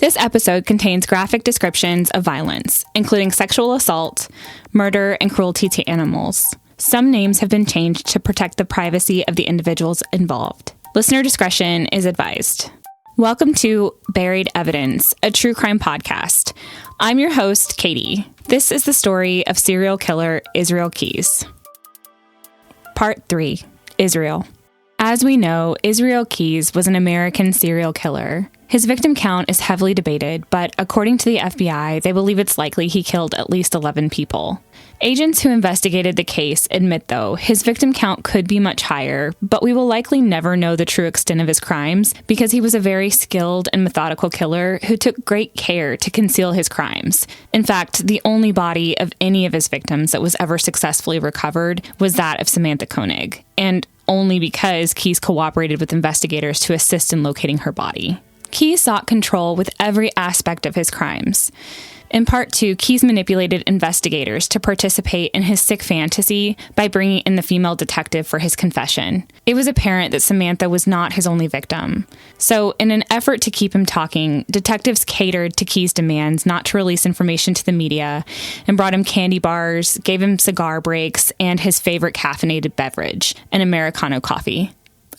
This episode contains graphic descriptions of violence, including sexual assault, murder, and cruelty to animals. Some names have been changed to protect the privacy of the individuals involved. Listener discretion is advised. Welcome to Buried Evidence, a true crime podcast. I'm your host, Katie. This is the story of serial killer Israel Keyes. Part 3, Israel. As we know, Israel Keyes was an American serial killer. His victim count is heavily debated, but according to the FBI, they believe it's likely he killed at least 11 people. Agents who investigated the case admit, though, his victim count could be much higher, but we will likely never know the true extent of his crimes because he was a very skilled and methodical killer who took great care to conceal his crimes. In fact, the only body of any of his victims that was ever successfully recovered was that of Samantha Koenig, and only because Keyes cooperated with investigators to assist in locating her body. Keyes sought control with every aspect of his crimes. In part 2, Keyes manipulated investigators to participate in his sick fantasy by bringing in the female detective for his confession. It was apparent that Samantha was not his only victim. So, in an effort to keep him talking, detectives catered to Keyes' demands not to release information to the media and brought him candy bars, gave him cigar breaks, and his favorite caffeinated beverage, an Americano coffee.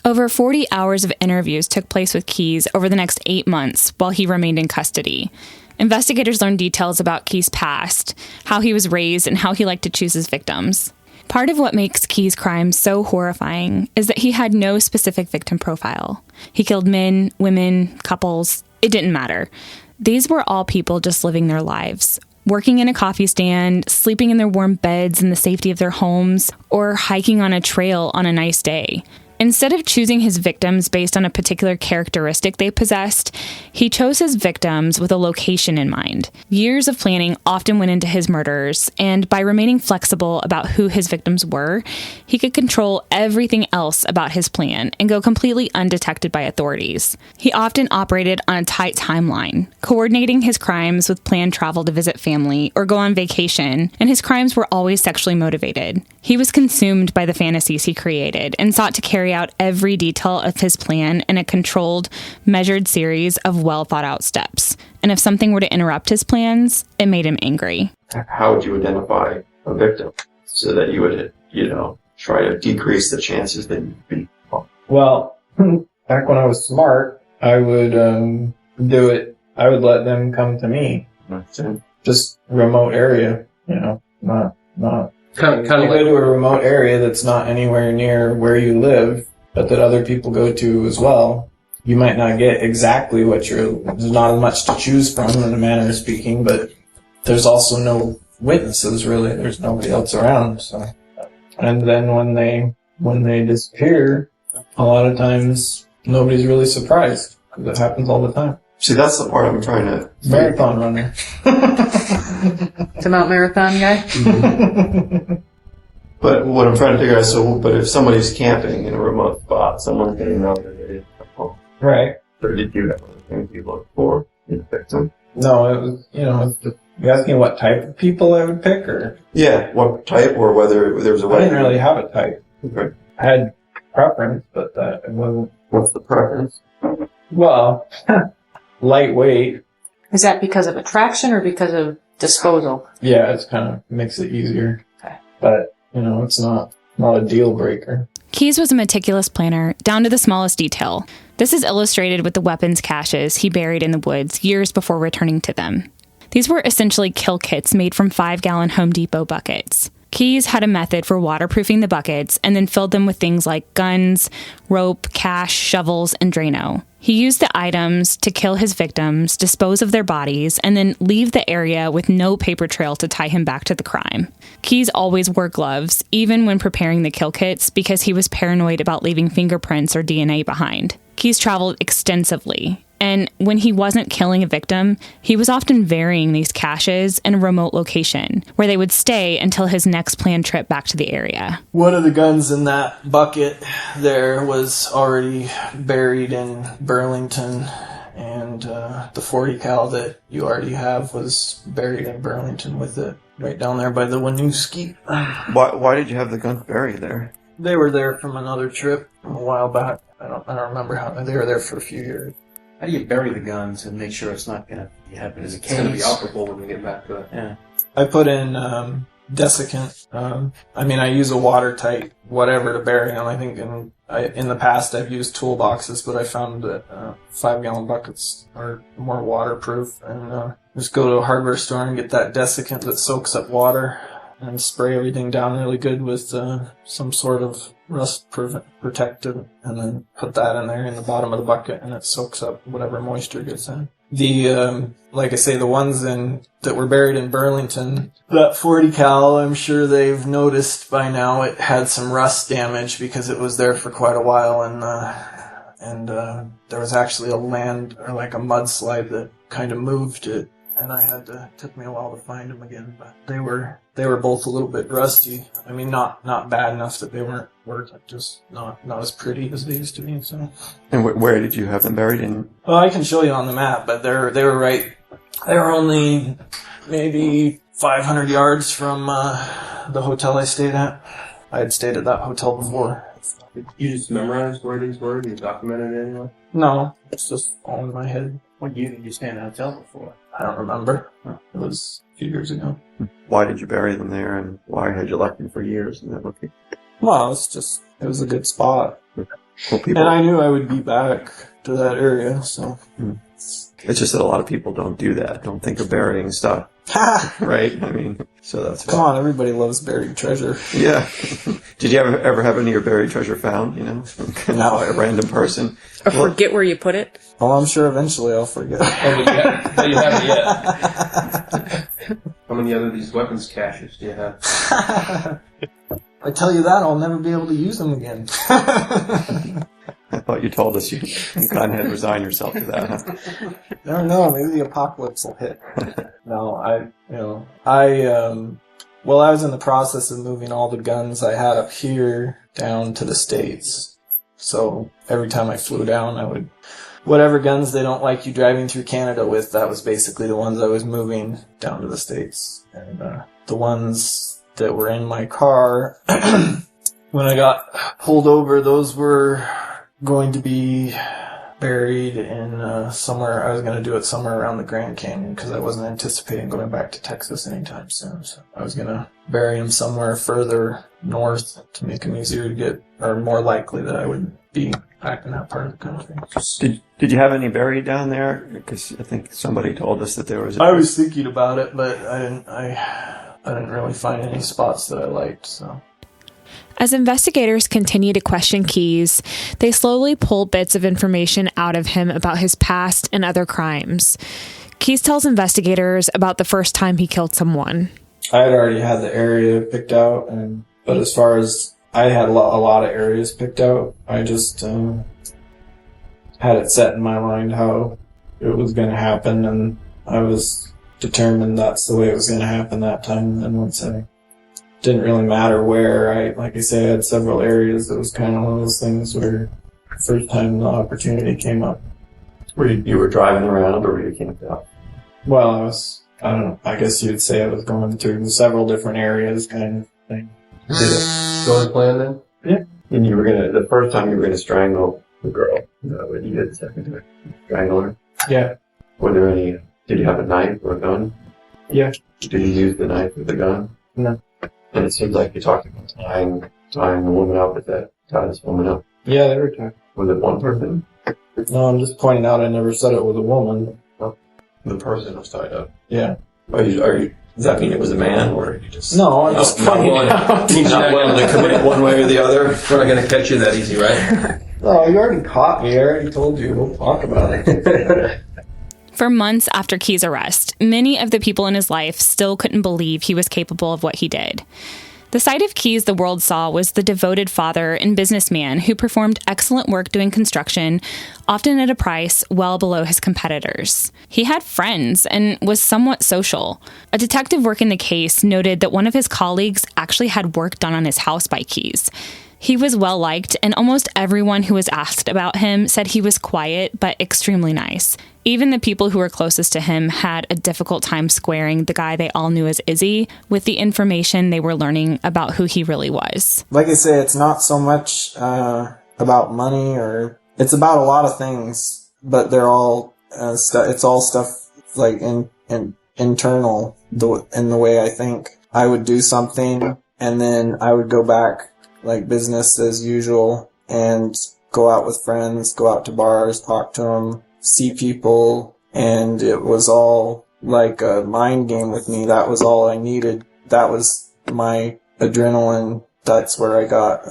Over 40 hours of interviews took place with Keyes over the next 8 months while he remained in custody. Investigators learned details about Keyes' past, how he was raised, and how he liked to choose his victims. Part of what makes Keyes' crimes so horrifying is that he had no specific victim profile. He killed men, women, couples. It didn't matter. These were all people just living their lives, working in a coffee stand, sleeping in their warm beds in the safety of their homes, or hiking on a trail on a nice day. Instead of choosing his victims based on a particular characteristic they possessed, he chose his victims with a location in mind. Years of planning often went into his murders, and by remaining flexible about who his victims were, he could control everything else about his plan and go completely undetected by authorities. He often operated on a tight timeline, coordinating his crimes with planned travel to visit family or go on vacation, and his crimes were always sexually motivated. He was consumed by the fantasies he created and sought to carry out every detail of his plan in a controlled, measured series of well-thought-out steps. And if something were to interrupt his plans, it made him angry. How would you identify a victim so that you would, try to decrease the chances that you'd be? Well, back when I was smart, I would do it. I would let them come to me. Just remote area, not. Kind of go to a remote area that's not anywhere near where you live, but that other people go to as well. You might not get exactly there's not much to choose from in a manner of speaking, but there's also no witnesses really. There's nobody else around, so. And then when they disappear, a lot of times nobody's really surprised because it happens all the time. See, that's the part I'm trying to... Marathon runner. It's a Mount Marathon guy? But what I'm trying to figure out, but if somebody's camping in a remote spot, someone's getting out there, they didn't come home. Right. So did you have other things you looked for in the victim? No, it was, it's just, you asking what type of people I would pick, or? Yeah, what type, or whether there was a way... I didn't really have a type. Okay. I had preference, but it wasn't... What's the preference? Well... lightweight. Is that because of attraction or because of disposal? Yeah, it's kind of makes it easier. Okay. But, it's not a deal breaker. Keyes was a meticulous planner, down to the smallest detail. This is illustrated with the weapons caches he buried in the woods years before returning to them. These were essentially kill kits made from 5-gallon Home Depot buckets. Keyes had a method for waterproofing the buckets and then filled them with things like guns, rope, cash, shovels, and Drano. He used the items to kill his victims, dispose of their bodies, and then leave the area with no paper trail to tie him back to the crime. Keyes always wore gloves, even when preparing the kill kits, because he was paranoid about leaving fingerprints or DNA behind. Keyes traveled extensively, and when he wasn't killing a victim, he was often varying these caches in a remote location, where they would stay until his next planned trip back to the area. One of the guns in that bucket there was already buried in Burlington, and the 40 cal that you already have was buried in Burlington with it, right down there by the Winooski. Why did you have the guns buried there? They were there from another trip a while back. I don't remember how. They were there for a few years. How do you bury the guns and make sure it's not going to happen as a case? It's going to be operable when we get back to it. Yeah. I put in desiccant. I use a watertight whatever to bury them. I think in the past I've used toolboxes, but I found that 5-gallon buckets are more waterproof. And just go to a hardware store and get that desiccant that soaks up water and spray everything down really good with some sort of rust protectant, and then put that in there in the bottom of the bucket, and it soaks up whatever moisture gets in. The like I say, the ones that were buried in Burlington, that 40 cal, I'm sure they've noticed by now it had some rust damage because it was there for quite a while, and there was actually a mudslide that kind of moved it, and took me a while to find them again, but they were both a little bit rusty. I mean, not bad enough that they were just not as pretty as they used to be. So. And where did you have them buried in? Well, I can show you on the map, but they were right. They were only maybe 500 yards from the hotel I stayed at. I had stayed at that hotel before. Did you just memorize where these were? Did you document it anyway? No, it's just all in my head. What year did you stay in a hotel before? I don't remember. It was a few years ago. Why did you bury them there, and why had you left them for years in that location? Well, it was a good spot. Well, people, And I knew I would be back to that area, so. it's just that a lot of people don't do that, don't think of burying stuff, right? I mean, so that's Come on, everybody loves buried treasure. Yeah. Did you ever have any of your buried treasure found, No. by a random person? Or forget where you put it? Well, I'm sure eventually I'll forget. But you haven't yet. How many other of these weapons caches do you have? I tell you that, I'll never be able to use them again. I thought you told us you kind of had resigned yourself to that, huh? I don't know, maybe the apocalypse will hit. No, I was in the process of moving all the guns I had up here down to the States. So every time I flew down, whatever guns they don't like you driving through Canada with, that was basically the ones I was moving down to the States. And the ones that were in my car, when I got pulled over, those were going to be buried in somewhere. I was going to do it somewhere around the Grand Canyon because I wasn't anticipating going back to Texas anytime soon. So I was going to bury them somewhere further north to make them easier to get, or more likely that I would be back in that part of the country. Did you have any buried down there? Because I think somebody told us that there was. I was thinking about it, but I didn't really find any spots that I liked. So. As investigators continue to question Keyes, they slowly pull bits of information out of him about his past and other crimes. Keyes tells investigators about the first time he killed someone. I had already had the area picked out, but as far as I had a lot of areas picked out, I just had it set in my mind how it was going to happen, and I was determined that's the way it was going to happen that time. And once didn't really matter where. Like I say, I had several areas. It was kind of one of those things where the first time the opportunity came up. You were driving around, or were you camped out? Well, I don't know, I guess you'd say I was going through several different areas kind of thing. Did it go to plan then? Yeah. And the first time you were gonna strangle the girl. Is that what you did the second time? Strangle her? Yeah. Did you have a knife or a gun? Yeah. Did you use the knife with the gun? No. And it seems like you talked about tying the woman up. Tie this woman up? Yeah, they were talking. Was it one person? No, I'm just pointing out I never said it was a woman. The person was tied up. Yeah. Does that mean it was a man, or you just... No, I'm just pointing out. He's not willing to commit one way or the other? We're not going to catch you that easy, right? Oh, you already caught me. I already told you. We'll talk about it. For months after Keyes' arrest, many of the people in his life still couldn't believe he was capable of what he did. The side of Keyes the world saw was the devoted father and businessman who performed excellent work doing construction, often at a price well below his competitors. He had friends and was somewhat social. A detective working the case noted that one of his colleagues actually had work done on his house by Keyes. He was well-liked, and almost everyone who was asked about him said he was quiet but extremely nice. Even the people who were closest to him had a difficult time squaring the guy they all knew as Izzy with the information they were learning about who he really was. Like I say, it's not so much about money, or it's about a lot of things but they're all it's all stuff like internal in the way I think. I would do something and then I would go back like business as usual and go out with friends, go out to bars, talk to them, see people, and it was all like a mind game with me. That was all I needed. That was my adrenaline. That's where I got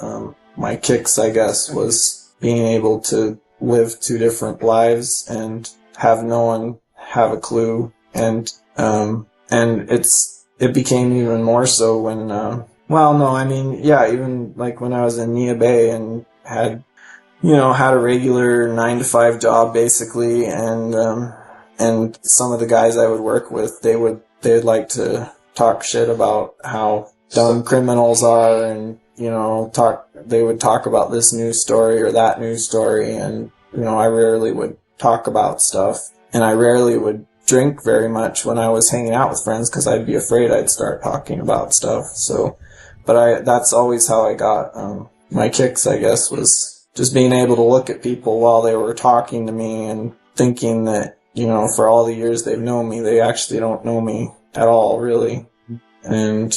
my kicks, I guess, was being able to live two different lives and have no one have a clue. And it became even more so when, even like when I was in Nia Bay and had a regular 9-to-5 job basically, and some of the guys I would work with, they'd like to talk shit about how dumb criminals are, and they would talk about this news story or that news story, and I rarely would talk about stuff, and I rarely would drink very much when I was hanging out with friends because I'd be afraid I'd start talking about stuff. So, but that's always how I got my kicks, I guess, was just being able to look at people while they were talking to me and thinking that, for all the years they've known me, they actually don't know me at all, really. And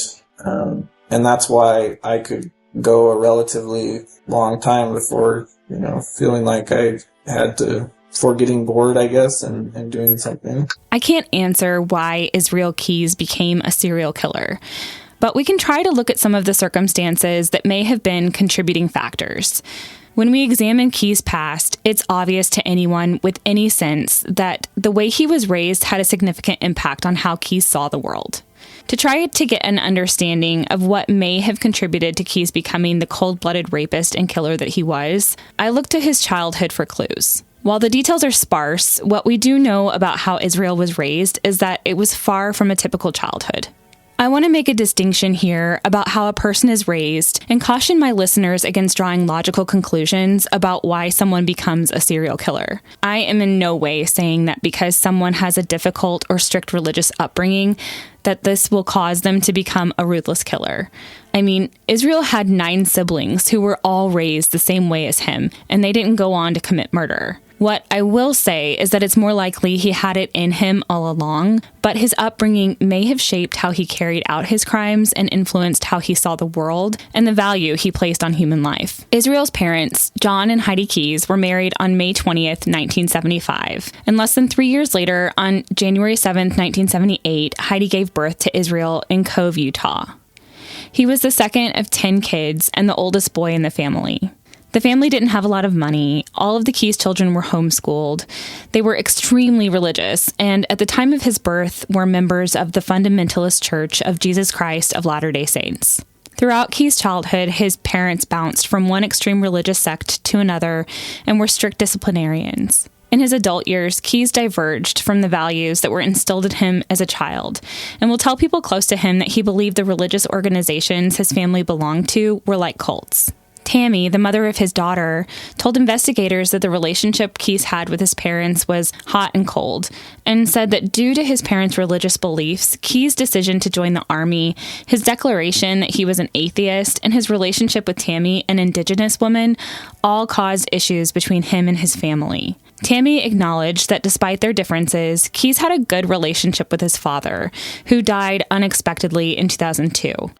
that's why I could go a relatively long time before, feeling like I had to, before getting bored, I guess, and doing something. I can't answer why Israel Keyes became a serial killer, but we can try to look at some of the circumstances that may have been contributing factors. When we examine Keyes' past, it's obvious to anyone with any sense that the way he was raised had a significant impact on how Keyes saw the world. To try to get an understanding of what may have contributed to Keyes becoming the cold-blooded rapist and killer that he was, I looked to his childhood for clues. While the details are sparse, what we do know about how Israel was raised is that it was far from a typical childhood. I want to make a distinction here about how a person is raised and caution my listeners against drawing logical conclusions about why someone becomes a serial killer. I am in no way saying that because someone has a difficult or strict religious upbringing, that this will cause them to become a ruthless killer. I mean, Israel had 9 siblings who were all raised the same way as him, and they didn't go on to commit murder. What I will say is that it's more likely he had it in him all along, but his upbringing may have shaped how he carried out his crimes and influenced how he saw the world and the value he placed on human life. Israel's parents, John and Heidi Keyes, were married on May 20th, 1975. And less than 3 years later, on January 7th, 1978, Heidi gave birth to Israel in Cove, Utah. He was the second of 10 kids and the oldest boy in the family. The family didn't have a lot of money. All of the Keyes children were homeschooled. They were extremely religious, and at the time of his birth were members of the Fundamentalist Church of Jesus Christ of Latter-day Saints. Throughout Keyes' childhood, his parents bounced from one extreme religious sect to another and were strict disciplinarians. In his adult years, Keyes diverged from the values that were instilled in him as a child, and will tell people close to him that he believed the religious organizations his family belonged to were like cults. Tammy, the mother of his daughter, told investigators that the relationship Keyes had with his parents was hot and cold, and said that due to his parents' religious beliefs, Keyes' decision to join the Army, his declaration that he was an atheist, and his relationship with Tammy, an indigenous woman, all caused issues between him and his family. Tammy acknowledged that despite their differences, Keyes had a good relationship with his father, who died unexpectedly in 2002.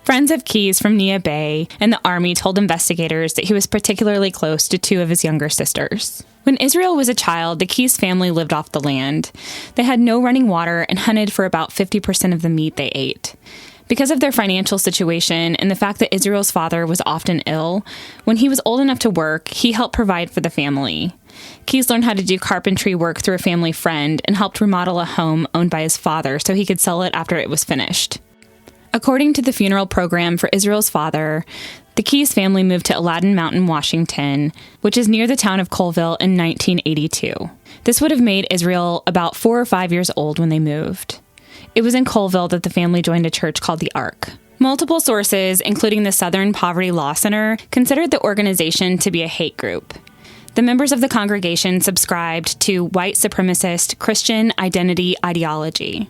Friends of Keyes from Nia Bay and the Army told investigators that he was particularly close to 2 of his younger sisters. When Israel was a child, the Keyes family lived off the land. They had no running water and hunted for about 50% of the meat they ate. Because of their financial situation and the fact that Israel's father was often ill, when he was old enough to work, he helped provide for the family. Keyes learned how to do carpentry work through a family friend and helped remodel a home owned by his father so he could sell it after it was finished. According to the funeral program for Israel's father, the Keyes family moved to Aladdin Mountain, Washington, which is near the town of Colville, in 1982. This would have made Israel about 4 or 5 years old when they moved. It was in Colville that the family joined a church called the Ark. Multiple sources, including the Southern Poverty Law Center, considered the organization to be a hate group. The members of the congregation subscribed to white supremacist Christian identity ideology.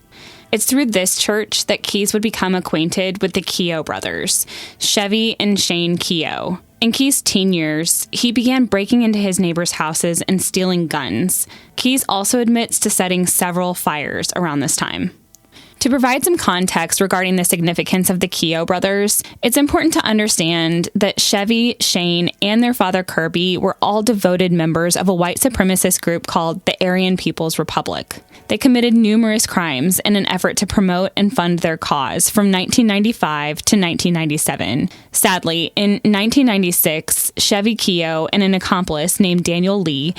It's through this church that Keyes would become acquainted with the Keogh brothers, Chevy and Shane Keogh. In Keyes' teen years, he began breaking into his neighbors' houses and stealing guns. Keyes also admits to setting several fires around this time. To provide some context regarding the significance of the Keogh brothers, it's important to understand that Chevy, Shane, and their father Kirby were all devoted members of a white supremacist group called the Aryan People's Republic. They committed numerous crimes in an effort to promote and fund their cause from 1995 to 1997. Sadly, in 1996, Chevy Keogh and an accomplice named Daniel Lee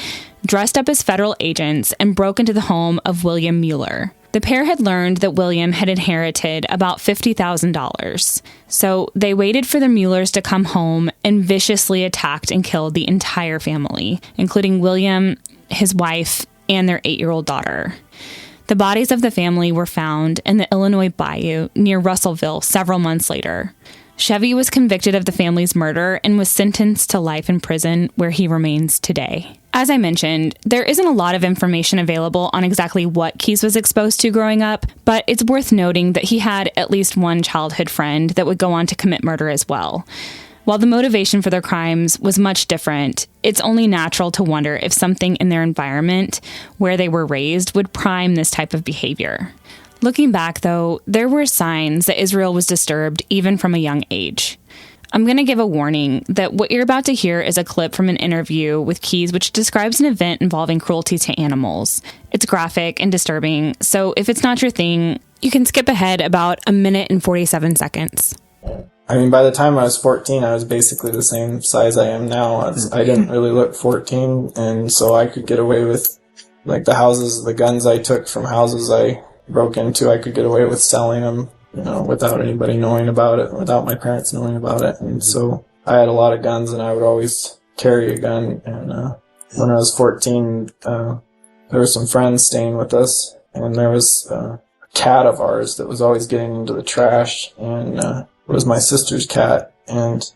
dressed up as federal agents and broke into the home of William Mueller. The pair had learned that William had inherited about $50,000, so they waited for the Muellers to come home and viciously attacked and killed the entire family, including William, his wife, and their 8-year-old daughter. The bodies of the family were found in the Illinois Bayou near Russellville several months later. Chevy was convicted of the family's murder and was sentenced to life in prison, where he remains today. As I mentioned, there isn't a lot of information available on exactly what Keyes was exposed to growing up, but it's worth noting that he had at least one childhood friend that would go on to commit murder as well. While the motivation for their crimes was much different, it's only natural to wonder if something in their environment, where they were raised, would prime this type of behavior. Looking back, though, there were signs that Israel was disturbed even from a young age. I'm going to give a warning that what you're about to hear is a clip from an interview with Keyes which describes an event involving cruelty to animals. It's graphic and disturbing, so if it's not your thing, you can skip ahead about 1 minute and 47 seconds. I mean, by the time I was 14, I was basically the same size I am now. I didn't really look 14, and so I could get away with, like, the guns I took from houses I broke into, I could get away with selling them, without anybody knowing about it, without my parents knowing about it. And so I had a lot of guns, and I would always carry a gun. And when I was 14, there were some friends staying with us, and there was a cat of ours that was always getting into the trash, and it was my sister's cat. And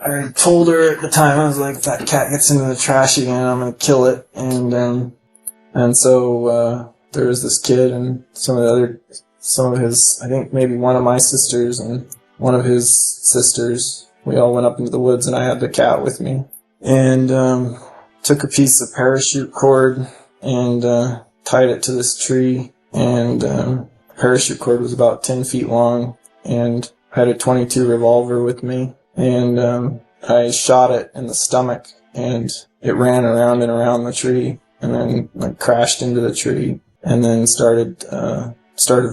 I told her at the time, I was like, if that cat gets into the trash again, I'm going to kill it. And so there was this kid and some of his, I think maybe one of my sisters and one of his sisters. We all went up into the woods, and I had the cat with me. And took a piece of parachute cord and tied it to this tree. And the parachute cord was about 10 feet long, and I had a .22 revolver with me. And I shot it in the stomach, and it ran around and around the tree, and then crashed into the tree, and then started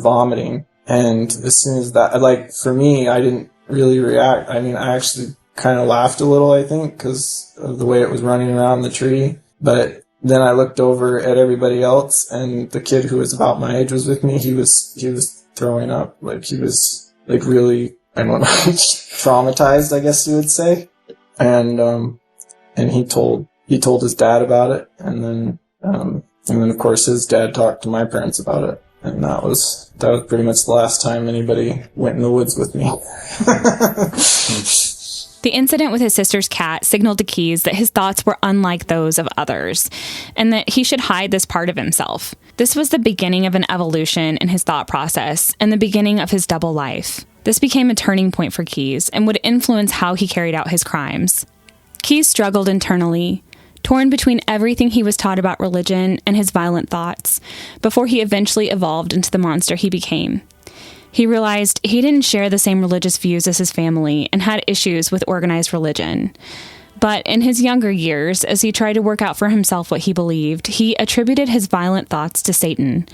vomiting. And as soon as that, for me, I didn't really react. I mean, I actually kind of laughed a little, I think, because of the way it was running around the tree. But then I looked over at everybody else, and the kid who was about my age was with me. He was throwing up. He was really, I don't know, traumatized, I guess you would say. And he told his dad about it, and then of course his dad talked to my parents about it, and that was pretty much the last time anybody went in the woods with me. The incident with his sister's cat signaled to Keyes that his thoughts were unlike those of others, and that he should hide this part of himself. This was the beginning of an evolution in his thought process, and the beginning of his double life. This became a turning point for Keyes, and would influence how he carried out his crimes. Keyes struggled internally, torn between everything he was taught about religion and his violent thoughts, before he eventually evolved into the monster he became. He realized he didn't share the same religious views as his family and had issues with organized religion. But in his younger years, as he tried to work out for himself what he believed, he attributed his violent thoughts to Satan.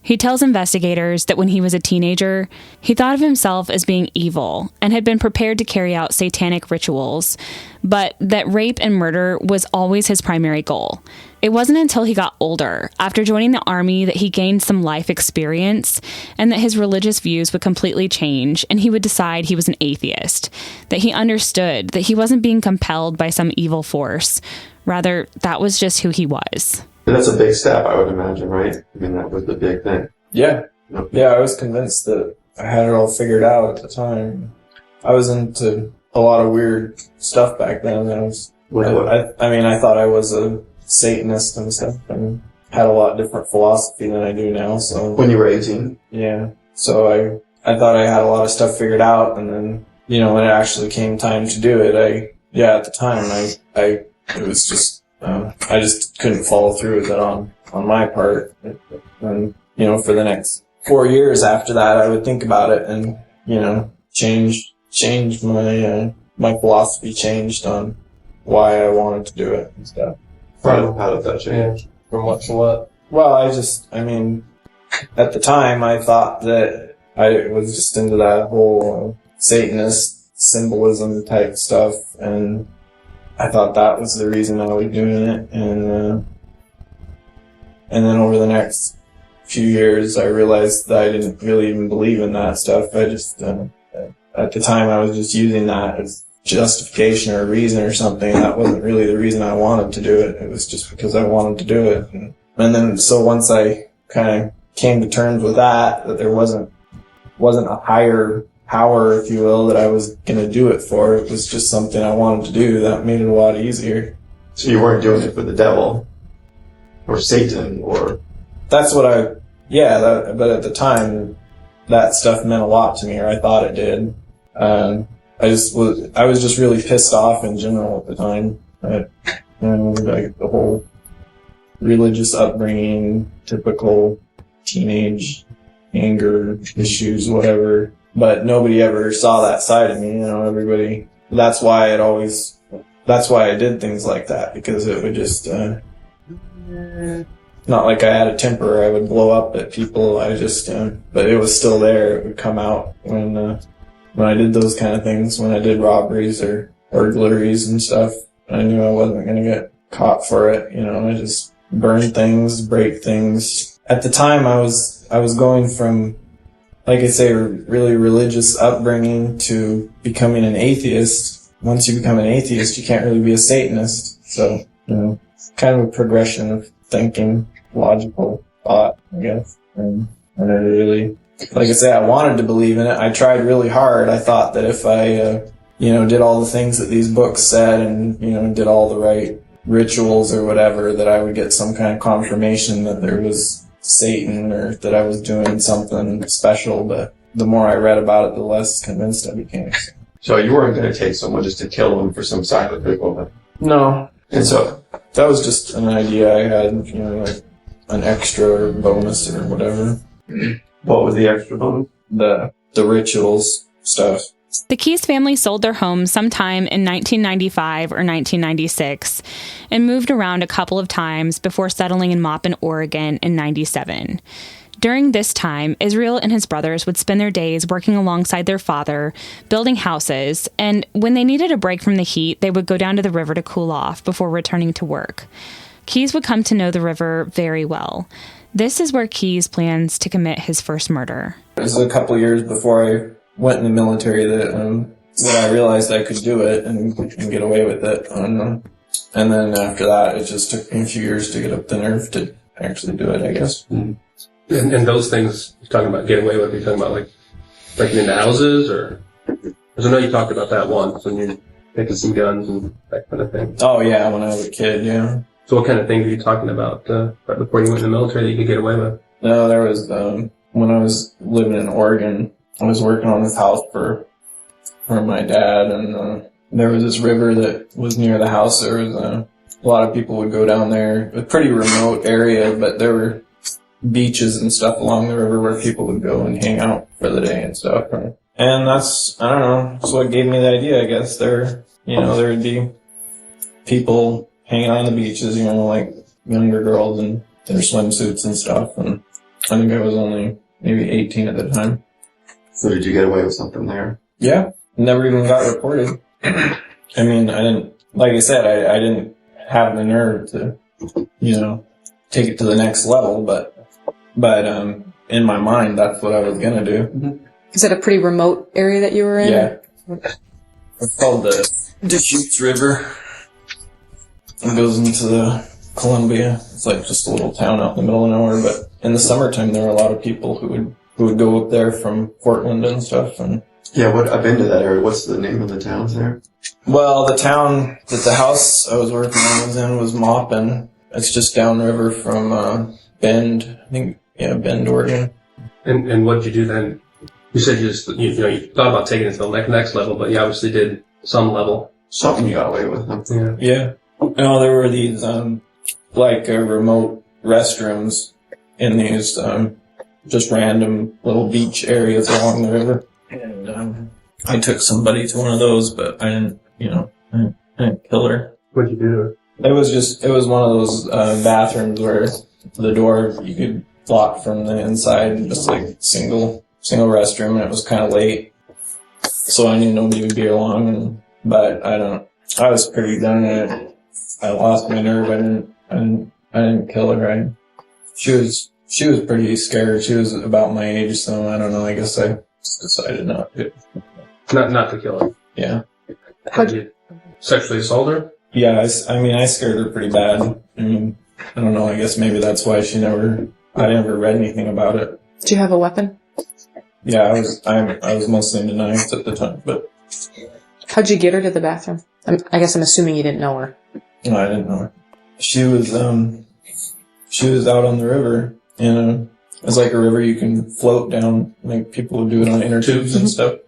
He tells investigators that when he was a teenager, he thought of himself as being evil and had been prepared to carry out satanic rituals, but that rape and murder was always his primary goal. It wasn't until he got older, after joining the army, that he gained some life experience and that his religious views would completely change and he would decide he was an atheist, that he understood that he wasn't being compelled by some evil force. Rather, that was just who he was. And that's a big step, I would imagine, right? I mean, that was the big thing. Yeah. Yeah, I was convinced that I had it all figured out at the time. I was into a lot of weird stuff back then. I thought I was a Satanist and stuff, and had a lot different philosophy than I do now. So when you were 18? Yeah. So I thought I had a lot of stuff figured out, and then when it actually came time to do it, at the time, it was just, I just couldn't follow through with it on my part. And, for the next 4 years after that, I would think about it and, change my philosophy changed on why I wanted to do it and stuff. How did that change? From what to what? Well, at the time, I thought that I was just into that whole Satanist symbolism type stuff, and I thought that was the reason I was doing it. And then over the next few years, I realized that I didn't really even believe in that stuff. I just, at the time, I was just using that as justification or a reason or something. That wasn't really the reason I wanted to do it. It was just because I wanted to do it. And then, so once I kind of came to terms with that there wasn't a higher power, if you will, that I was going to do it for. It was just something I wanted to do. That made it a lot easier. So you weren't doing it for the devil or Satan or... That's what but at the time, that stuff meant a lot to me, or I thought it did. I was just really pissed off in general at the time. Like the whole religious upbringing, typical teenage anger issues, whatever. But nobody ever saw that side of me, everybody. That's why I did things like that, because it would just, not like I had a temper, I would blow up at people. But it was still there. It would come out when I did those kind of things, when I did robberies or burglaries and stuff. I knew I wasn't going to get caught for it. I just burn things, break things. At the time, I was going from, like I say, really religious upbringing to becoming an atheist. Once you become an atheist, you can't really be a Satanist. So, kind of a progression of thinking, logical thought, I guess. And I really, like I say, I wanted to believe in it. I tried really hard. I thought that if I, did all the things that these books said and, did all the right rituals or whatever, that I would get some kind of confirmation that there was Satan or that I was doing something special. But the more I read about it, the less convinced I became. So you weren't going to take someone just to kill him for some sacrificial... No. And so... That was just an idea I had, like an extra bonus or whatever. What was the extra bonus? The rituals stuff. The Keyes family sold their home sometime in 1995 or 1996 and moved around a couple of times before settling in Maupin, Oregon in 97. During this time, Israel and his brothers would spend their days working alongside their father, building houses, and when they needed a break from the heat, they would go down to the river to cool off before returning to work. Keyes would come to know the river very well. This is where Keyes plans to commit his first murder. It was a couple years before I went in the military that I realized I could do it and get away with it. And then after that, it just took me a few years to get up the nerve to actually do it, I guess. Mm-hmm. And those things you're talking about getting away with, you're talking about like breaking into houses, or because I know you talked about that once when you're taking some guns and that kind of thing. Oh yeah, when I was a kid, yeah. So what kind of things are you talking about right before you went in the military that you could get away with? No, there was when I was living in Oregon, I was working on this house for my dad, and there was this river that was near the house. There was a lot of people would go down there. A pretty remote area, but there were beaches and stuff along the river where people would go and hang out for the day and stuff. And that's what gave me the idea, I guess. There would be people hanging on the beaches, like younger girls in their swimsuits and stuff. And I think I was only maybe 18 at the time. So did you get away with something there? Yeah. Never even got reported. I didn't, like I said, I didn't have the nerve to, take it to the next level, but in my mind, that's what I was gonna do. Mm-hmm. Is it a pretty remote area that you were in? Yeah. It's called the Deschutes River. It goes into the Columbia. It's like just a little town out in the middle of nowhere, but in the summertime, there were a lot of people who would go up there from Portland and stuff. And yeah, I've been to that area. What's the name of the towns there? Well, the town that the house I was working on was in was Maupin. It's just downriver from Bend, Bend, Oregon. And what did you do then? You said you thought about taking it to the next level, but you obviously did some level. Something you got away with them. Yeah. No, there were these, remote restrooms in these, just random little beach areas along the river. And, I took somebody to one of those, but I didn't kill her. What'd you do to her? It was one of those, bathrooms where the door you could lock from the inside, just like single restroom, and it was kind of late. So I knew nobody would be along, but I was pretty done at it. I lost my nerve. I didn't kill her. She was pretty scared. She was about my age, so I don't know. I guess I just decided not to. Not to kill her. Yeah. Did you sexually assault her? Yeah. I scared her pretty bad. I mean, I don't know. I guess maybe that's why I never read anything about it. Do you have a weapon? Yeah, I was mostly into knives at the time, but. How'd you get her to the bathroom? I guess I'm assuming you didn't know her. No, I didn't know her. She was out on the river, and it's like a river you can float down, like people would do it on inner tubes and stuff.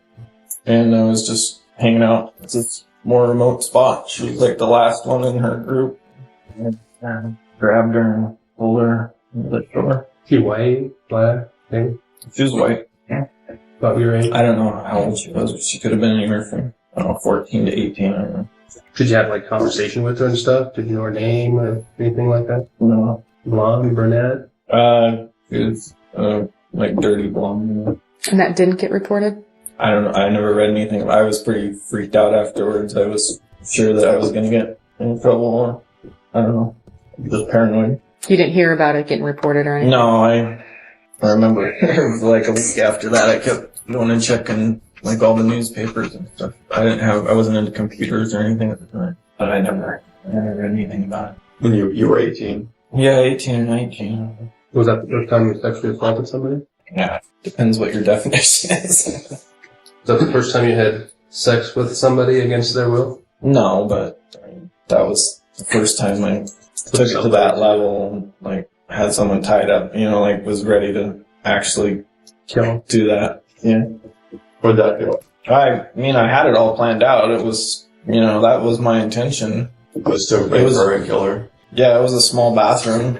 And I was just hanging out. It's this more remote spot. She was like the last one in her group. And grabbed her and pulled her into the shore. She white, black, maybe? She was white. About your age? I don't know how old she was, but she could have been anywhere from, 14 to 18, I don't know. Did you have like conversation with her and stuff? Did you know her name or anything like that? No. Blonde, brunette? She was, like dirty blonde. And that didn't get reported? I don't know. I never read anything. I was pretty freaked out afterwards. I was sure that I was going to get in trouble or, I don't know, just paranoid. You didn't hear about it getting reported or anything? No, I remember it was like a week after that I kept going and checking like all the newspapers and stuff. I wasn't into computers or anything at the time. But I never read anything about it. When you were 18? Yeah, 18 or 19. Was that the first time you sexually assaulted somebody? Yeah. Depends what your definition is. Was that the first time you had sex with somebody against their will? No, but that was the first time I took it to that level and like had someone tied up, like was ready to actually do that. Yeah. Where'd that go? I had it all planned out. It was, that was my intention. It was to rape her and kill her. Yeah, it was a small bathroom.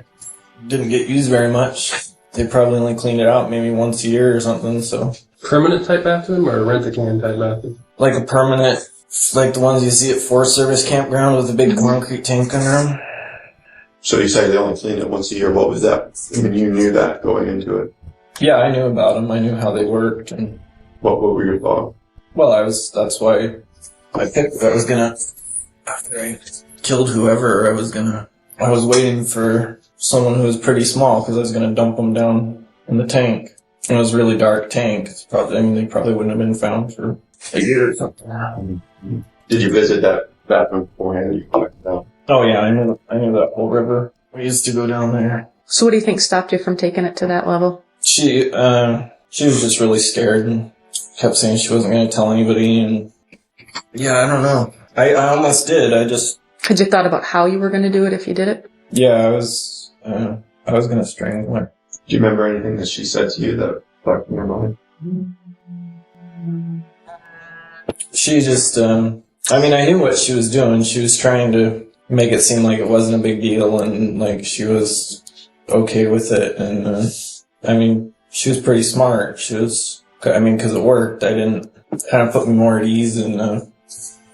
Didn't get used very much. They probably only cleaned it out maybe once a year or something, so. Permanent type bathroom or rent-a-can type bathroom? Like a permanent, like the ones you see at Forest Service campground with a big concrete tank under them. So you say they only cleaned it once a year. What was that? I mean, you knew that going into it. Yeah, I knew about them. I knew how they worked. And what were your thoughts? Well, that's why I picked, after I killed whoever, I was waiting for someone who was pretty small because I was going to dump them down in the tank. And it was a really dark tank. They probably wouldn't have been found for a year or something. Did you visit that bathroom beforehand? You talked about? Oh yeah, I knew that whole river. We used to go down there. So what do you think stopped you from taking it to that level? She was just really scared and kept saying she wasn't going to tell anybody. And yeah, I don't know. I almost did. Had you thought about how you were going to do it if you did it? Yeah, I was going to strangle her. Do you remember anything that she said to you that stuck in your mind? She just, I knew what she was doing. She was trying to make it seem like it wasn't a big deal and like she was okay with it. And, she was pretty smart. Because it worked. Kind of put me more at ease and,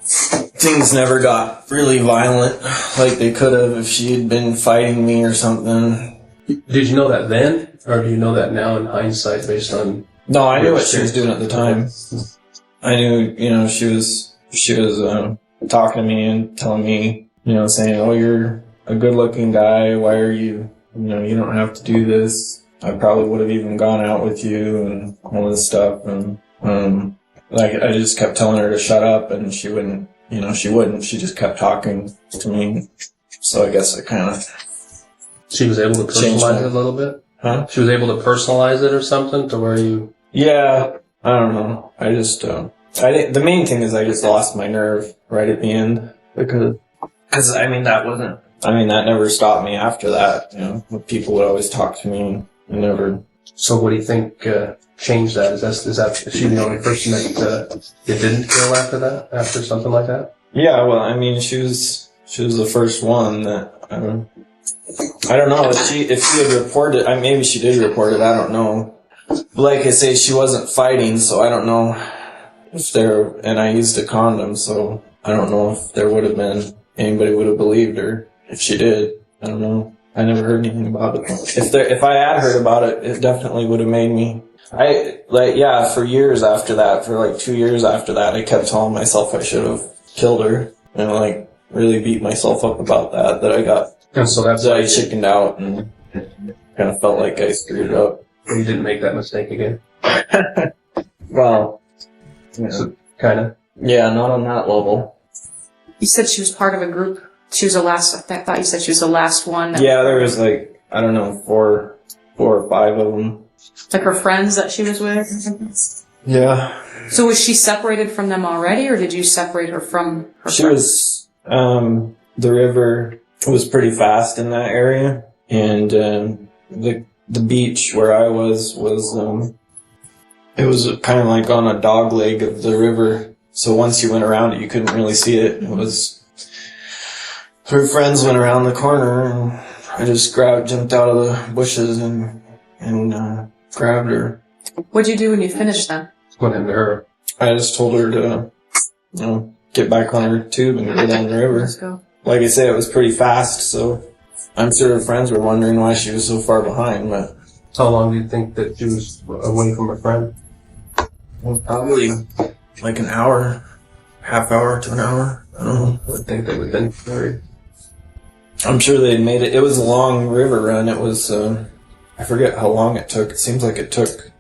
things never got really violent like they could have if she had been fighting me or something. Did you know that then, or do you know that now in hindsight based on... No, I knew what she was doing at the time. I knew, she was talking to me and telling me, saying, oh, you're a good-looking guy, why are you, you don't have to do this. I probably would have even gone out with you and all this stuff. And, I just kept telling her to shut up and she wouldn't, she just kept talking to me. So I guess it kind of... She was able to personalize it a little bit? Huh? She was able to personalize it or something to where you... Yeah, I don't know. I just, the main thing is I just lost my nerve right at the end. Because that never stopped me after that. People would always talk to me and never So what do you think changed that? Is she the only person that didn't kill after that? After something like that? Yeah, well, I mean, she was the first one that, I don't know, if she had reported, maybe she did report it, I don't know. Like I say, she wasn't fighting, so I don't know if and I used a condom, so I don't know if there would have been, anybody would have believed her if she did. I don't know. I never heard anything about it. If I had heard about it, it definitely would have made me, for years after that, for like 2 years after that, I kept telling myself I should have killed her, and like really beat myself up about that I got, and so that's that why I chickened out and kind of felt like I screwed it up. You didn't make that mistake again. Well, So, kind of. yeah, not on that level. You said she was part of a group. She was the last. I thought you said she was the last one. Yeah, there was like, I don't know, four or five of them. Like her friends that she was with. Yeah. So was she separated from them already, or did you separate her from her She friends? was, the river was pretty fast in that area, and the beach where I was it was kind of like on a dog leg of the river, so once you went around it, you couldn't really see it. It was, her friends went around the corner, and I just jumped out of the bushes and grabbed her. What'd you do when you finished then? What happened to her? I just told her to, get back on her tube and go down the river. Let's go. Like I say, it was pretty fast, so I'm sure her friends were wondering why she was so far behind, but... How long do you think that she was away from her friend? Well, probably like an hour, half hour to an hour. I don't know. I would think they would have been very... I'm sure they'd made it. It was a long river run. It was, I forget how long it took. It seems like it took...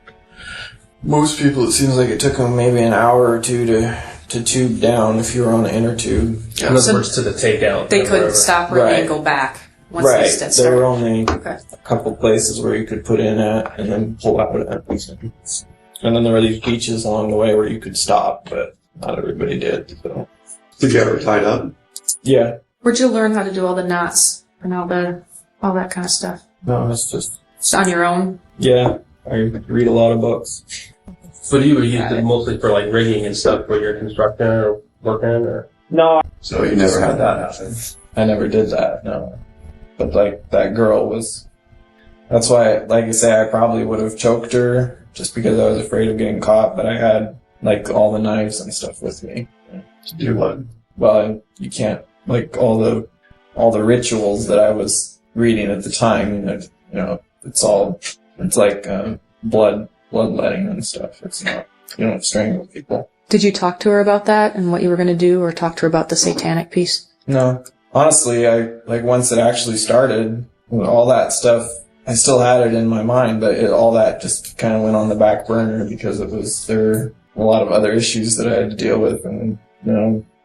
Most people, it seems like it took them maybe an hour or two to tube down if you were on the inner tube. In other words, to the takeout. They couldn't stop her Right. and go back once Right. they started. There were only Okay. a couple places where you could put in at and then pull out at. And then there were these beaches along the way where you could stop, but not everybody did. So. Did you ever tied up? Yeah. Where'd you learn how to do all the knots and all that kind of stuff? No, it's just... Just on your own? Yeah. I read a lot of books. But you used it mostly for like rigging and stuff when you're constructing or working, or? No. So you never had that happen? I never did that, no. But like, that girl was... That's why, like I say, I probably would have choked her just because I was afraid of getting caught, but I had like all the knives and stuff with me. To do what? Well, you can't, like all the rituals that I was reading at the time, it's like bloodletting and stuff. It's not, you don't strangle people. Did you talk to her about that and what you were going to do, or talk to her about the satanic piece? No. Honestly, once it actually started, all that stuff, I still had it in my mind, but all that just kind of went on the back burner because there were a lot of other issues that I had to deal with, and,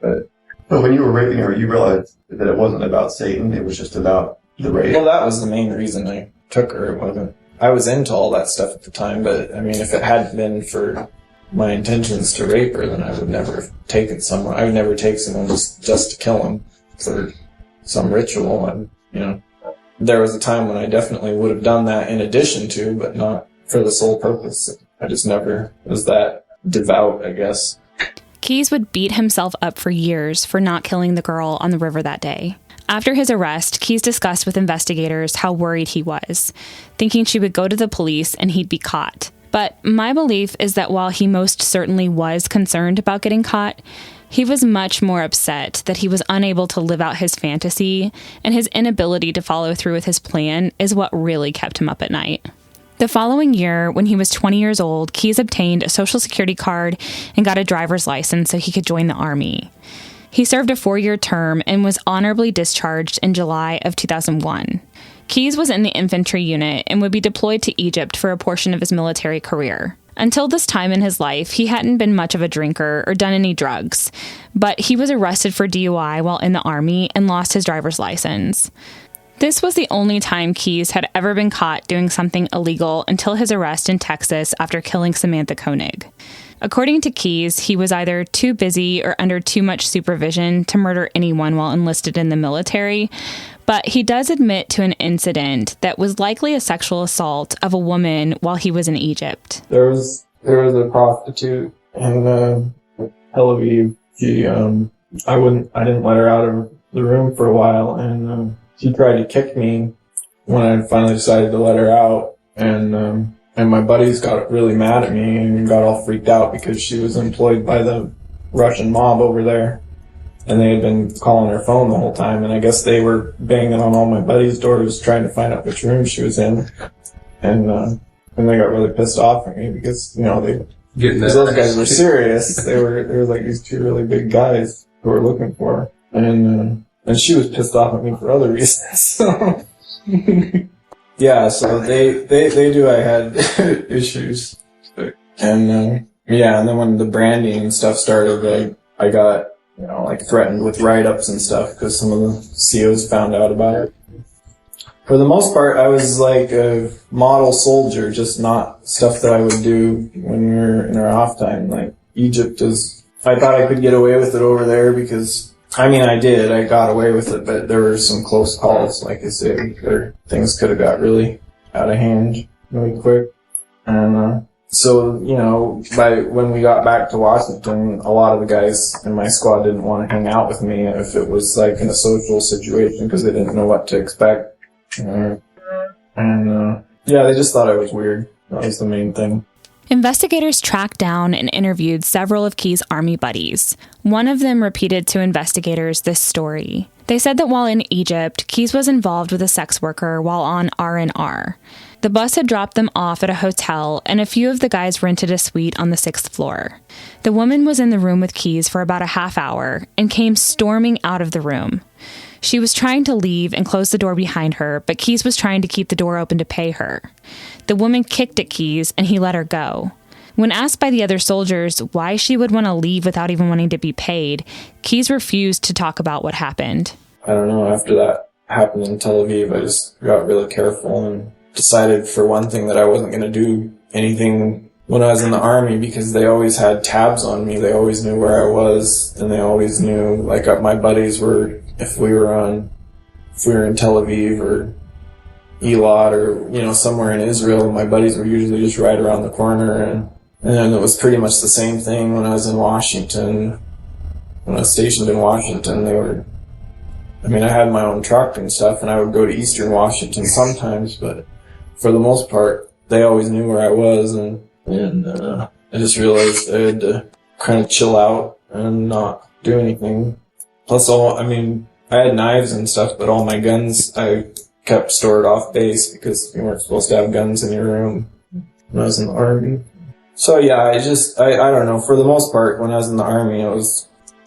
but when you were raping her, you realized that it wasn't about Satan, it was just about the rape. Well, that was the main reason I took her. It wasn't. I was into all that stuff at the time, but I mean, if it hadn't been for my intentions to rape her, then I would never have taken someone. I would never take someone just to kill him for some ritual. And there was a time when I definitely would have done that in addition to, but not for the sole purpose. I just never was that devout, I guess. Keyes would beat himself up for years for not killing the girl on the river that day. After his arrest, Keyes discussed with investigators how worried he was, thinking she would go to the police and he'd be caught. But my belief is that while he most certainly was concerned about getting caught, he was much more upset that he was unable to live out his fantasy, and his inability to follow through with his plan is what really kept him up at night. The following year, when he was 20 years old, Keyes obtained a Social Security card and got a driver's license so he could join the Army. He served a 4-year term and was honorably discharged in July of 2001. Keyes was in the infantry unit and would be deployed to Egypt for a portion of his military career. Until this time in his life, he hadn't been much of a drinker or done any drugs, but he was arrested for DUI while in the Army and lost his driver's license. This was the only time Keyes had ever been caught doing something illegal until his arrest in Texas after killing Samantha Koenig. According to Keyes, he was either too busy or under too much supervision to murder anyone while enlisted in the military, But he does admit to an incident that was likely a sexual assault of a woman while he was in Egypt. There was a prostitute in Tel Aviv. I didn't let her out of the room for a while, and she tried to kick me when I finally decided to let her out, and my buddies got really mad at me and got all freaked out because she was employed by the Russian mob over there, and they had been calling her phone the whole time, and I guess they were banging on all my buddies' doors trying to find out which room she was in, and they got really pissed off at me because, because those guys were serious. There were like these two really big guys who were looking for her, and she was pissed off at me for other reasons. So yeah, so they knew I had issues, and and then when the branding and stuff started, I got threatened with write-ups and stuff because some of the COs found out about it. For the most part, I was like a model soldier, just not stuff that I would do when we were in our off time. Like Egypt I thought I could get away with it over there because, I did. I got away with it, but there were some close calls, like I said, where things could have got really out of hand really quick. And so, when we got back to Washington, a lot of the guys in my squad didn't want to hang out with me if it was like in a social situation because they didn't know what to expect. They just thought I was weird. That was the main thing. Investigators tracked down and interviewed several of Key's Army buddies. One of them repeated to investigators this story. They said that while in Egypt, Keyes was involved with a sex worker while on R&R. The bus had dropped them off at a hotel, and a few of the guys rented a suite on the 6th floor. The woman was in the room with Keyes for about a half hour and came storming out of the room. She was trying to leave and close the door behind her, but Keyes was trying to keep the door open to pay her. The woman kicked at Keyes, and he let her go. When asked by the other soldiers why she would want to leave without even wanting to be paid, Keyes refused to talk about what happened. I don't know, after that happened in Tel Aviv, I just got really careful and decided for one thing that I wasn't going to do anything when I was in the Army because they always had tabs on me. They always knew where I was, and they always knew, like, my buddies were, if we were in Tel Aviv or Eilat or, somewhere in Israel, my buddies were usually just right around the corner, and then it was pretty much the same thing when I was in Washington. When I was stationed in Washington, I had my own truck and stuff, and I would go to Eastern Washington sometimes, but for the most part, they always knew where I was, and I just realized I had to kind of chill out and not do anything. Plus, I had knives and stuff, but all my guns I kept stored off base because you weren't supposed to have guns in your room when I was in the Army. So yeah, I don't know. For the most part, when I was in the Army,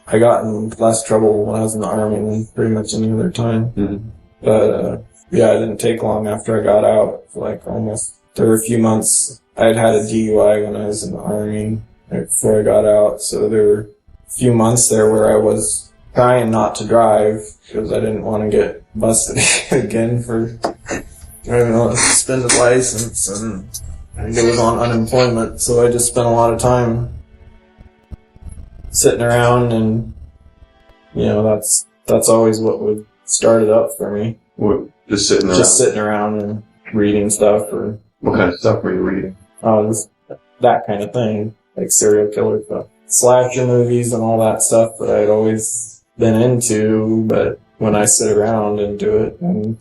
I got in less trouble when I was in the Army than pretty much any other time. Mm-hmm. But it didn't take long after I got out. There were a few months. I had a DUI when I was in the Army right before I got out, so there were a few months there where I was trying not to drive because I didn't want to get busted again for driving on a suspended license, and I was on unemployment, so I just spent a lot of time sitting around, and that's always what would start it up for me. What, just sitting around? Just sitting around and reading stuff. Or what kind of stuff were you reading? Just that kind of thing, like serial killer stuff, slasher movies and all that stuff that I'd always been into, but when I sit around and do it, and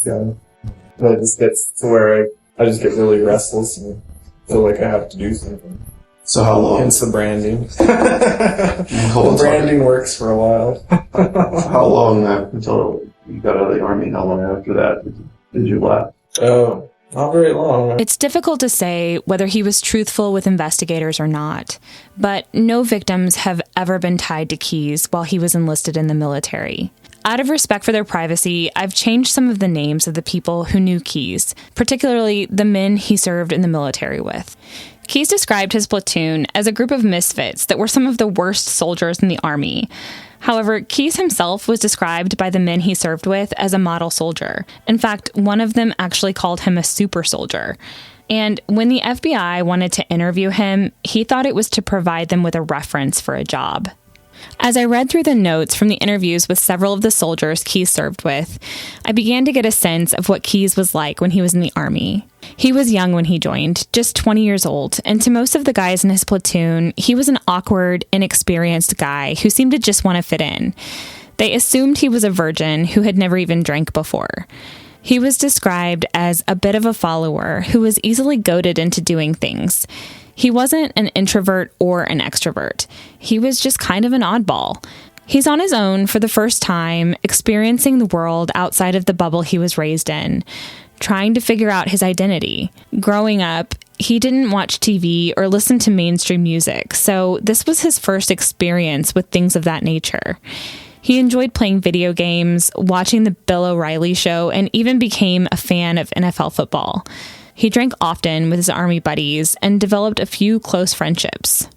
it just gets to where I just get really restless and feel like I have to do something. So how long? Hence the branding. The branding works for a while. How long until you got out of the Army? How long after that did you left? Oh, not very long. It's difficult to say whether he was truthful with investigators or not, but no victims have ever been tied to Keyes while he was enlisted in the military. Out of respect for their privacy, I've changed some of the names of the people who knew Keyes, particularly the men he served in the military with. Keyes described his platoon as a group of misfits that were some of the worst soldiers in the Army. However, Keyes himself was described by the men he served with as a model soldier. In fact, one of them actually called him a super soldier. And when the FBI wanted to interview him, he thought it was to provide them with a reference for a job. As I read through the notes from the interviews with several of the soldiers Keyes served with, I began to get a sense of what Keyes was like when he was in the Army. He was young when he joined, just 20 years old, and to most of the guys in his platoon, he was an awkward, inexperienced guy who seemed to just want to fit in. They assumed he was a virgin who had never even drank before. He was described as a bit of a follower who was easily goaded into doing things. He wasn't an introvert or an extrovert. He was just kind of an oddball. He's on his own for the first time, experiencing the world outside of the bubble he was raised in, trying to figure out his identity. Growing up, he didn't watch TV or listen to mainstream music, so this was his first experience with things of that nature. He enjoyed playing video games, watching the Bill O'Reilly show, and even became a fan of NFL football. He drank often with his Army buddies and developed a few close friendships.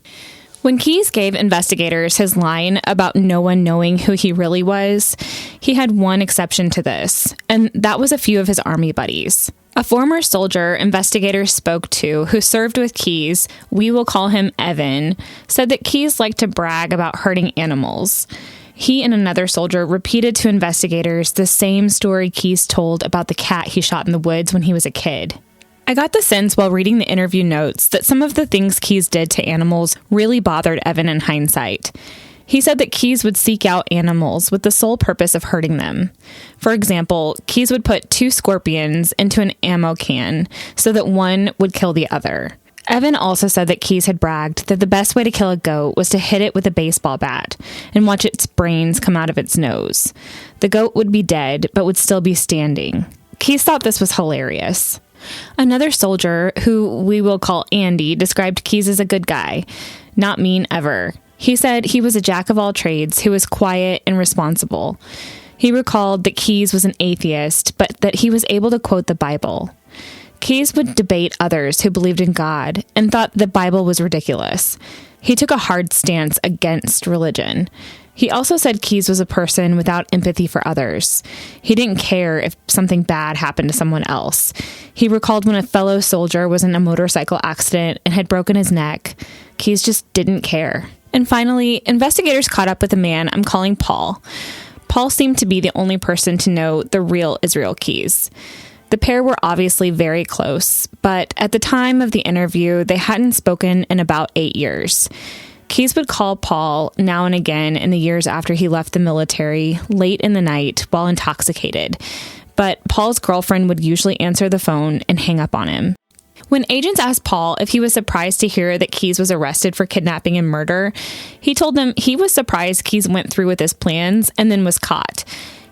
When Keyes gave investigators his line about no one knowing who he really was, he had one exception to this, and that was a few of his Army buddies. A former soldier investigators spoke to who served with Keyes, we will call him Evan, said that Keyes liked to brag about hurting animals. He and another soldier repeated to investigators the same story Keyes told about the cat he shot in the woods when he was a kid. I got the sense while reading the interview notes that some of the things Keyes did to animals really bothered Evan in hindsight. He said that Keyes would seek out animals with the sole purpose of hurting them. For example, Keyes would put 2 scorpions into an ammo can so that one would kill the other. Evan also said that Keyes had bragged that the best way to kill a goat was to hit it with a baseball bat and watch its brains come out of its nose. The goat would be dead, but would still be standing. Keyes thought this was hilarious. Another soldier, who we will call Andy, described Keyes as a good guy, not mean ever. He said he was a jack of all trades who was quiet and responsible. He recalled that Keyes was an atheist, but that he was able to quote the Bible. Keyes would debate others who believed in God and thought the Bible was ridiculous. He took a hard stance against religion. He also said Keyes was a person without empathy for others. He didn't care if something bad happened to someone else. He recalled when a fellow soldier was in a motorcycle accident and had broken his neck. Keyes just didn't care. And finally, investigators caught up with a man I'm calling Paul. Paul seemed to be the only person to know the real Israel Keyes. The pair were obviously very close, but at the time of the interview, they hadn't spoken in about 8 years. Keyes would call Paul now and again in the years after he left the military, late in the night, while intoxicated. But Paul's girlfriend would usually answer the phone and hang up on him. When agents asked Paul if he was surprised to hear that Keyes was arrested for kidnapping and murder, he told them he was surprised Keyes went through with his plans and then was caught.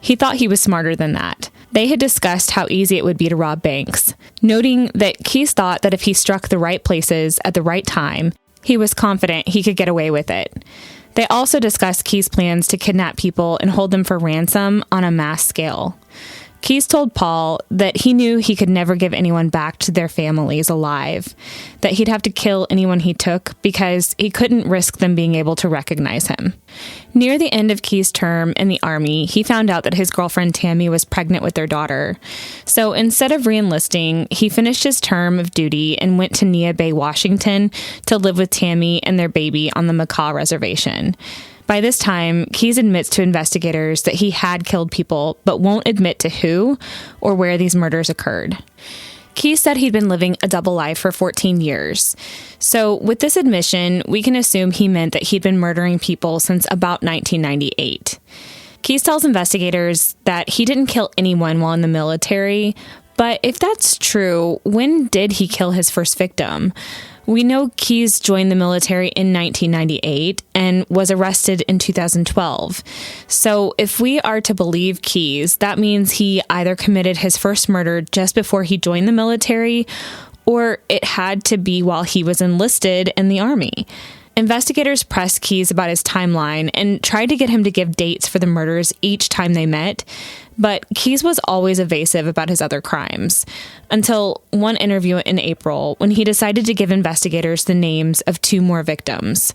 He thought he was smarter than that. They had discussed how easy it would be to rob banks, noting that Keyes thought that if he struck the right places at the right time, he was confident he could get away with it. They also discussed Keyes' plans to kidnap people and hold them for ransom on a mass scale. Keyes told Paul that he knew he could never give anyone back to their families alive, that he'd have to kill anyone he took because he couldn't risk them being able to recognize him. Near the end of Keyes' term in the Army, he found out that his girlfriend Tammy was pregnant with their daughter. So instead of re-enlisting, he finished his term of duty and went to Nia Bay, Washington to live with Tammy and their baby on the Macaw Reservation. By this time, Keyes admits to investigators that he had killed people, but won't admit to who or where these murders occurred. Keyes said he'd been living a double life for 14 years. So with this admission, we can assume he meant that he'd been murdering people since about 1998. Keyes tells investigators that he didn't kill anyone while in the military, but if that's true, when did he kill his first victim? We know Keyes joined the military in 1998 and was arrested in 2012. So if we are to believe Keyes, that means he either committed his first murder just before he joined the military, or it had to be while he was enlisted in the Army. Investigators pressed Keyes about his timeline and tried to get him to give dates for the murders each time they met, but Keyes was always evasive about his other crimes, until one interview in April when he decided to give investigators the names of 2 more victims.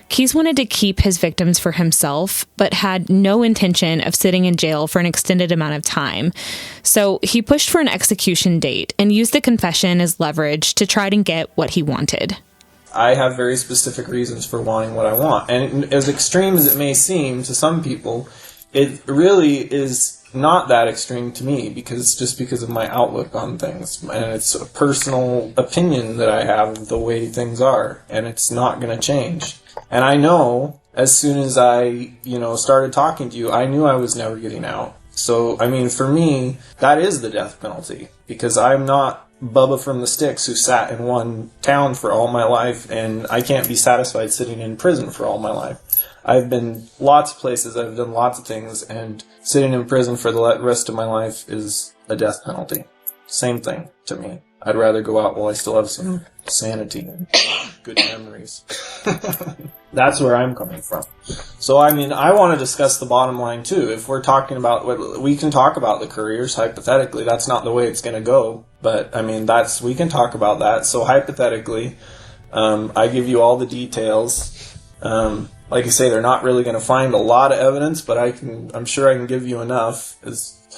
Keyes wanted to keep his victims for himself, but had no intention of sitting in jail for an extended amount of time. So he pushed for an execution date and used the confession as leverage to try to get what he wanted. I have very specific reasons for wanting what I want. And as extreme as it may seem to some people, it really is not that extreme to me, because of my outlook on things. And it's a personal opinion that I have of the way things are, and it's not going to change. And I know as soon as I, started talking to you, I knew I was never getting out. So, I mean, for me, that is the death penalty, because I'm not Bubba from the Sticks who sat in one town for all my life, and I can't be satisfied sitting in prison for all my life. I've been lots of places, I've done lots of things, and sitting in prison for the rest of my life is a death penalty. Same thing to me. I'd rather go out while I still have some sanity and good memories. That's where I'm coming from. So, I mean, I want to discuss the bottom line, too. If we're talking about, we can talk about the couriers, hypothetically. That's not the way it's going to go. But, I mean, we can talk about that. So, hypothetically, I give you all the details. Like I say, they're not really going to find a lot of evidence, but I'm sure I can give you enough,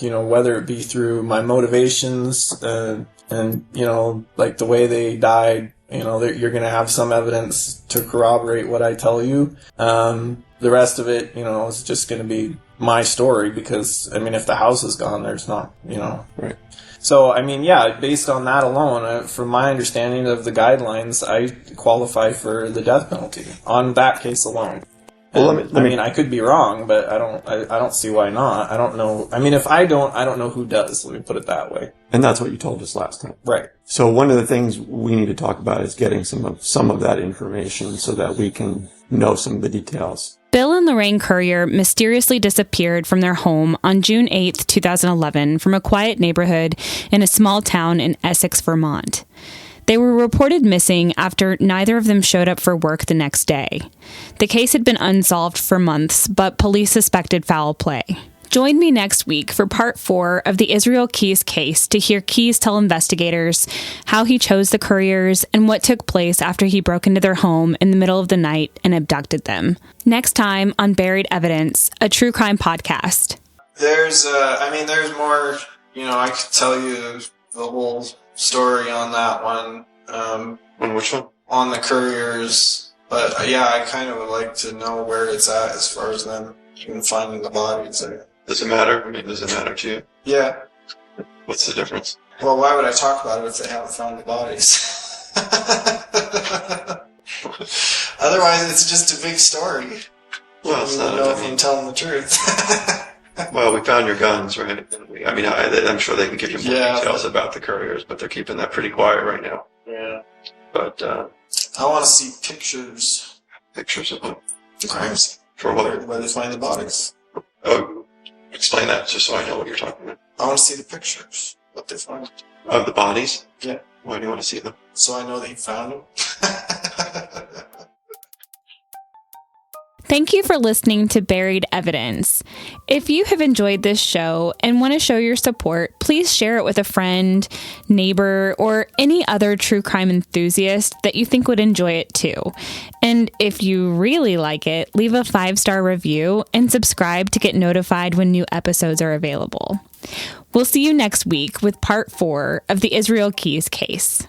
whether it be through my motivations, and, like the way they died, you're going to have some evidence to corroborate what I tell you. The rest of it, is just going to be my story, because, I mean, if the house is gone, there's not, Right. So, I mean, yeah, based on that alone, from my understanding of the guidelines, I qualify for the death penalty on that case alone. Well, I mean, I could be wrong, but I don't see why not. I don't know. I mean, if I don't know who does. Let me put it that way. And that's what you told us last time. Right. So one of the things we need to talk about is getting some of that information so that we can know some of the details. Bill and Lorraine Currier mysteriously disappeared from their home on June 8, 2011, from a quiet neighborhood in a small town in Essex, Vermont. They were reported missing after neither of them showed up for work the next day. The case had been unsolved for months, but police suspected foul play. Join me next week for part 4 of the Israel Keyes case to hear Keyes tell investigators how he chose the couriers and what took place after he broke into their home in the middle of the night and abducted them. Next time on Buried Evidence, a true crime podcast. There's more, I could tell you the whole story on that one. On which one? On the couriers. But, yeah, I kind of would like to know where it's at as far as them even finding the bodies. Does it matter? I mean, does it matter to you? Yeah. What's the difference? Well, why would I talk about it if they haven't found the bodies? Otherwise, it's just a big story. Well, it's not. If I'm telling the truth. Well, we found your guns, right? I mean, I'm sure they can give you more Yeah, details about the couriers, but they're keeping that pretty quiet right now. Yeah. But I want to see pictures. Pictures of what? The crimes. For what? Where they find the bodies. Oh, explain that just so I know what you're talking about. I want to see the pictures. What they find. Of the bodies? Yeah. Why do you want to see them? So I know that you found them. Thank you for listening to Buried Evidence. If you have enjoyed this show and want to show your support, please share it with a friend, neighbor, or any other true crime enthusiast that you think would enjoy it too. And if you really like it, leave a 5-star review and subscribe to get notified when new episodes are available. We'll see you next week with part 4 of the Israel Keyes case.